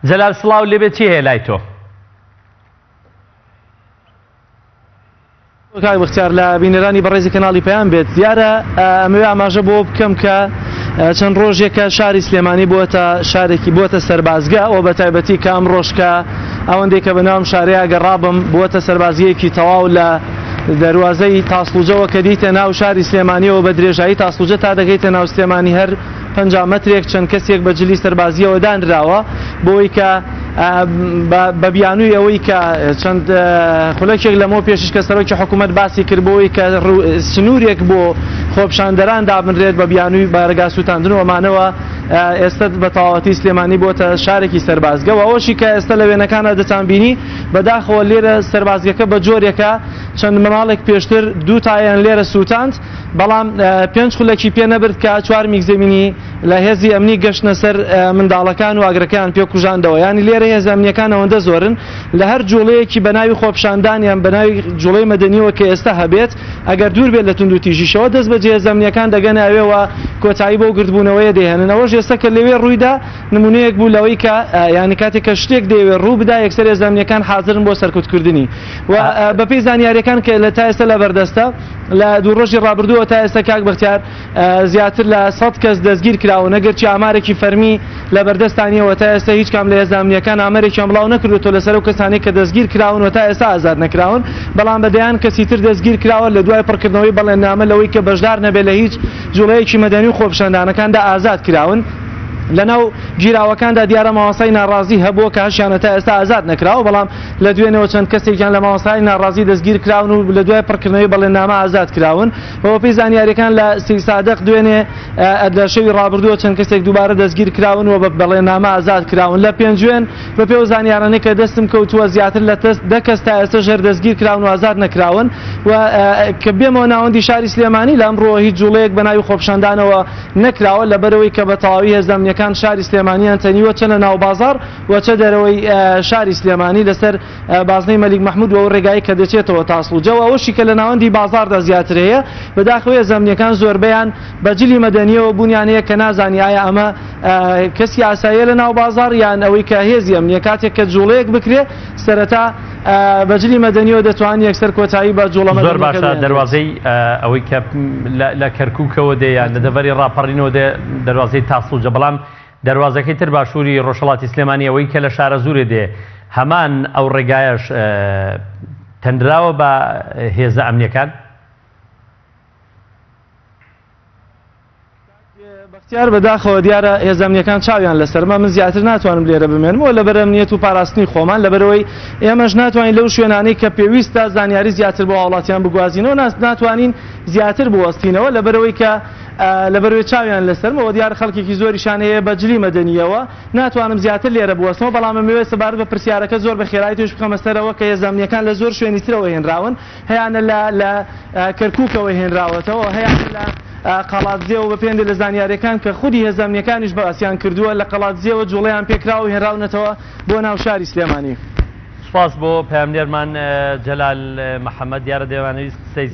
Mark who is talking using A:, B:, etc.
A: جەلال سڵاو لێبێت چی هەیە لای تۆ؟
B: کاک بەختیار لە بینەرانی بەڕێزی کەناڵی پەیام بێت دیارە ئەمەوێ ئاماژە بۆ بکەم کە چەند ڕۆژێکە شاری سلێمانی بووەتە شارێکی بووەتە سەربازگە ئەو بە تایبەتی کە ئەم ڕۆژکە ئەوەندێک کە بەناوم شارەیە گەڕابم بووەتە سەربازیەکی تەواو لە دەواازەی تاسڵوجەوە کە دیتە ناو شاری سلێمانیەوە بە درێژایی تاسڵوجە تا دەگەیتە ناو سلێمانی هەر 50 مەترێک چەند کەسێک بە جلی سەربازیەوە دانراوە بۆی کە بە بیانووی ئەوەی کە چەند خولەکێک لەمەوە پێشش کە سەرۆکی حکوومەت باسی کردبەوەی کە سنوورێک بۆ خۆپشاندەران دابنرێت بە بیانووی بارگا سووتاندن ومانەوە ئێستا بە تەواوەتی سلێمانی بۆتە شارێکی سەربازگەەوە ئەوەشی کە ئێستا لە وێنەکانە دەتانبینی بەداخەوە لێرە سەربازگەکە بە جۆرێکە چەند ماڵێک پێشتر دوو تایان لێرە سووتاند بەڵام 5 خولەکی پێ نەبرد کە 4 میگزەمینی لە هێزی ئەمنی گەشتنە سەر منداڵەکان و ئاگرەکان پێ کوژاندەوە ینی لێرە هێز ئەمنیەکان ئەوەندە زۆرن لە هەر جوڵەیەکی بەناوی خۆپشاندانیان بەناوی جوڵەی مەدەنیەوە کە ئێستا هەبێت ئەگەر دوور بێت لە تونند و تیژیشەوە دەست بە هێز ئەمنیەکان دەگەناوێەوە کۆتایی بۆ گرتبوونەوەی دێهێننەوەش ئێستا کە لەوێ ڕوویدا نمونەیەک بوو لەوەی کە ینی کاتێک کە شتێک دەیەوێت ڕوو بدا یەکسەر هێز ئەمنیەکان حاضرن بۆ سەرکوتکردنی و بەپێی زانیاریەکان کە لە تا ئێستا لە بەردەستە لە دوو ڕۆژی ڕابردووە تا ئێستا کاک بەختیار زیاتر لە 100 کەس دەستگیر کراوە نەگەرچی ئامارێکی فەرمی لە بەردەستانیەوە تا ئێستا هیچ کام لە هێز ئەمنیەکان ئامارێکیان بڵاو نەکردوێتەوە لەسەر ئەو کەسانی کە دەستگیر کراون و تا ئێستا ئازاد نەکراون بەڵام بەدەیان کەسی تر دەستگیر کراوە لە دوای پڕکردنەوەی بەڵێننامە لەوەی کە بەشدار نەبێت لە هیچ جوڵەیەکی مەدەنی و خۆپشاندانەکاندا ئازاد کراون لەناو گیراوەکاندا دیارە ماوەسای ناڕازی هەبووە کە هەشیانە تا ئێستا ئازاد نەکراوە بەڵام لە دوێنەوە چەند کەسێکیان لە ماوەسای ناڕازی دەستگیر کراون و لە دوای پڕکردنەوەی بەڵێننامە ئازاد کراون بەوە پێی زانیاریەکان لە سی سادق دوێنێ لە شەوی ڕابردووە چەند کەسێک دووبارە دەستگیر کراون و بە بەڵێننامە ئازاد کراون لە پێنجوێن بە پێی زانیارانەی کە دەستم کەوتووە زیاتر لە 10 کەس تا ئێستا ژێر دەستگیر کراون و ئازاد نەکراون و کە بێمەوە ناوەندی شاری سلێمانی لە ئەمڕۆ هیچ جوڵەیەک بەناوی خۆپشاندانەوە نەکراوە لەبەرەوەی کە بە تەواوی هێز ئەمنیەکان شاری سلێمانیان تەنیوە چەنە ناو بازار و چە دەرەوەی شاری سلێمانی لەسەر بازنەی مەلیک مەحموود و ڕێگایی کە دەچێتەوە تاسڵوجەوە ئەوەشی کە لە ناوەندی بازاردا زیاتر هەیە بەداخەوە هێز ئەمنیەکان زۆربەیان بەجلی مەدەنیەوە بوونیان هەیە کە نازانی ئایا ئەمە کەسی ئاساییە لە ناو بازار یان ئەوەی کە هێزی ئەمنیە کاتێک کە جوڵەیەک بکرێ سەرەتا بەجلی مەدەنیەوە دەتوانێت یەکسەر کۆتایی بە جوڵە مەدەنیەکە.
A: زۆر باشە دەواازەی ئەوەی کە لە کەرکووکەوە دەیان لە دەڤەری ڕاپەڕینەوە دەواازەی تاسڵوجە بەڵام دەواازەکەی تر باشووری ڕۆژهەڵاتی سلێمانی ئەوەی کە لە شارە زورێ دێ هەمان ئەو ڕێگایەش تەندراوە بە هێزە ئەمنیەکان.
B: بەختیار بەداخەوە دیارە هێز ئەمنیەکان چاویان لەسەرمە من زیاتر ناتوانم لێرە بمێنمەوە لەبەر ئەمنیەت و پاراستنی خۆمان لەبەرەوەی ئێمەش ناتوانین لەو شوێنانەی کە پێویستە زانیاری زیاتر بۆ وڵاتیان بگوازینەوە ناتوانین زیاتر بوەستینەوە لەبەرەوەی کە لەبەرەوەی چاویان لەسەرمەوە دیار خەڵکێکی زۆریشان هەیە بەجلی مەدەنیەوە ناتوانم زیاتر لێرە بوەستنەوە بەڵام ئەمەوێت سەبارەت بە پرسیارەکە زۆر بە خێرایی توش بخەمە سەرەوە کە هێز ئەمنیەکان لە زۆر شوێنی ترەوە هێنراون هەیانە لە کەرکووکەوە هێنراوەتەوە هەیە لە قەڵاتزیەوە بە پێندە لە زانیاریەکان کە خودی هێز ئەمنیەکانیش باسییان کردووە لە قەڵاتزیەوە جوڵەیان پێکراوە هێنراونەتەوە بۆ ناو شاری سلێمانی.
A: سپاس بۆ پەیامدێرمان جەلال محەممەد دیارە دەیانویست قسەی